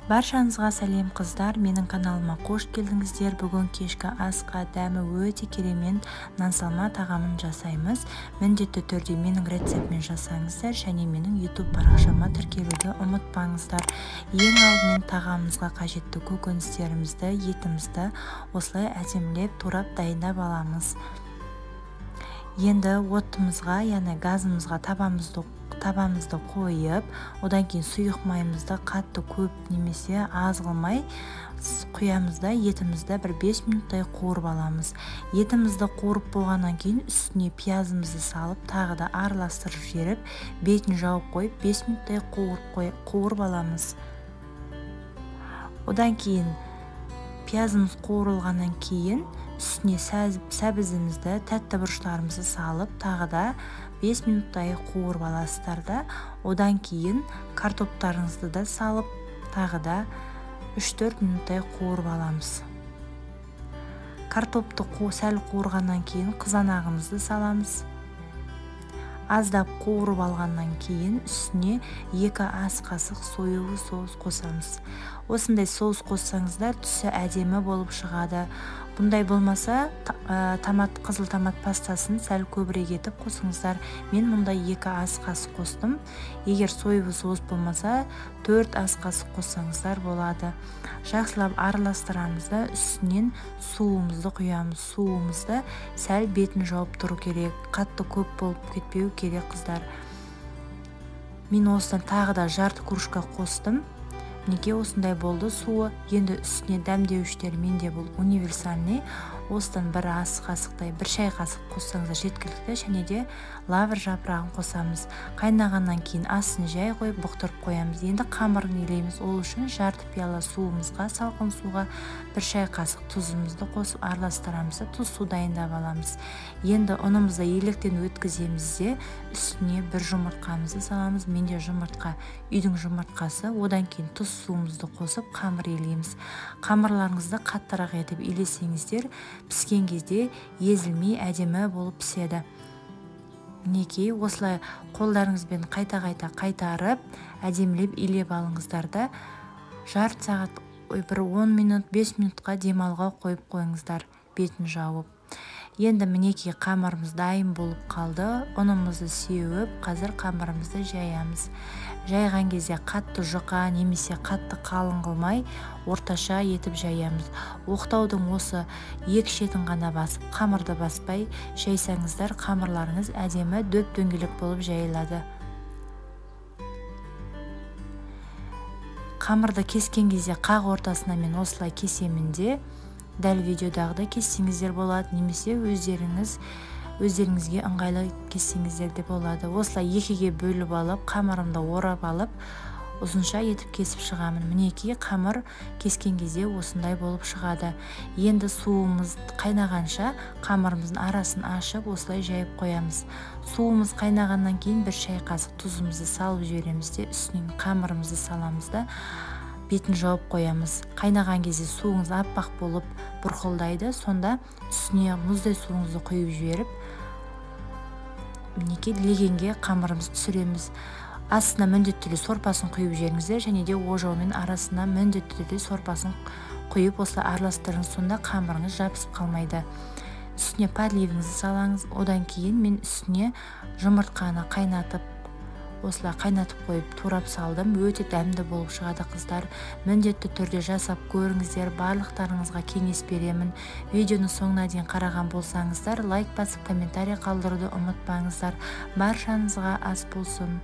Баршаңызға сәлем қыздар, менің каналыма қош келдіңіздер. Бүгін кешкі асқа дәмі өте керемет нан салма тағамын жасаймыз. Міндетті түрде менің рецептімен жасаңыздар және менің YouTube парақшама тіркелуді ұмытпаңыздар. Ең алдымен тағамымызға қажетті көкөністерімізді, етімізді осылай әдемілеп турап дайындап аламыз. Енді отымызға, яғни газымызға табамызды қойып, одан кейін сұйық майымызды қатты көп немесе аз қылмай құямыз да етімізді бір 5 минуттай қуырып аламыз. Етімізді қуырып болғаннан кейін үстіне пиязымызды салып, тағы да араластырып жіберіп, бетін жауып қойып 5 минуттай қуырып аламыз. Одан кейін пиязымыз қуырылғаннан кейін үстіне сәбізімізді, тәтті бұрыштарымызды салып, тағы да 5 минуттай қуырып аласыздар да, одан кейін картоптарыңызды да салып, тағы да 3-4 минуттай қуырып аламыз. Картопты сәл қуырғаннан кейін қызанағымызды саламыз. Аздап қуырып алғаннан кейін үстіне 2 ас қасық соевый соус қосамыз. Осындай соус қоссаңыздар түсі әдемі болып шығады. Бұндай болмаса, қызыл томат пастасын сәл көбірек етіп қосыңыздар. Мен мұнда 2 ас қасық қостым. Егер соевый соус болмаса, 4 ас қасық қоссаңыздар болады. Жақсылап араластырамыз да үстінен суымызды құямыз. Суымызды сәл бетін жауып тұру керек. Қатты көп болып кетпеу керек қыздар. Мен осыдан тағы да жарты кружка қостым. Неге осындай болды суы. Енді үстіне дәмдеуіштер менде бұл универсальный. Осыдан 1 ас қасықтай 1 шай қасық қоссаңыздар жеткілікті, және де лавр жапырағын қосамыз. Қайнағаннан кейін асын жай қойып бұқтырып қоямыз. Енді қамырын илейміз. Ол үшін жарты пиала суымызға, салқын суға 1 шай қасық тұзымызды қосып араластырамыз. Тұз су дайындап аламыз. Енді ұнымызды електен өткіземіз де үстіне 1 жұмыртқамызды саламыз. Менде жұмыртқа үйдің жұмыртқасы. Одан кейін тұз суымызды қосып қамыр илейміз. Қамырларыңызды қаттырақ етіп илесеңіздер, піскен кезде езілмей әдемі болып піседі. Мінекей осылай қолдарыңызбен қайта-қайта қайтарып, әдемілеп илеп алыңыздар да, жарты сағат, бір 10 минут, 5 минутқа демалға қойып қойыңыздар, бетін жауып. Енді мінекей қамырымыз дайын болып қалды. Ұнымызды сеуіп, қазір қамырымызды жаямыз. Жайған кезде қатты жұқа немесе қатты қалың қылмай, орташа етіп жаямыз. Оқтаудың осы 2 шетін ғана басып, қамырды баспай жайсаңыздар, қамырларыңыз әдемі дөп-дөңгелек болып жайылады. Қамырды кескен кезде қақ ортасына мен осылай кесемін де, дәл видеодағыда кессеңіздер болады, немесе өздеріңізге ыңғайлы кессеңіздер де болады. Осылай 2-ге бөліп алып, қамырымды орап алып, ұзынша етіп кесіп шығамын. Мінекей қамыр кескен кезде осындай болып шығады. Енді суымыз қайнағанша қамырымыздың арасын ашып, осылай жайып қоямыз. Суымыз қайнағаннан кейін 1 шай қасық тұзымызды салып жібереміз де, үстінен қамырымызды саламыз да, бетін жауып қоямыз. Қайнаған кезде суыңыз аппақ болып бұрқылдайды, сонда үстіне мұздай суыңызды құйып жіберіп, мінекей легенге қамырымызды түсіреміз. Астына міндетті түрде сорпасын құйып жіберіңіздер, және де ожаумен арасына міндетті түрде сорпасын құйып осылай араластырыңыз, сонда қамырыңыз жабысып қалмайды. Үстіне подливіңізді салаңыз. Одан кейін мен үстіне жұмыртқаны осылай қайнатып қойып турап салдым. Өте дәмді болып шығады қыздар. Міндетті түрде жасап көріңіздер. Барлықтарыңызға кеңес беремін. Видеоны соңына дейін қараған болсаңыздар, лайк басып комментарий қалдыруды ұмытпаңыздар. Баршаңызға ас болсын.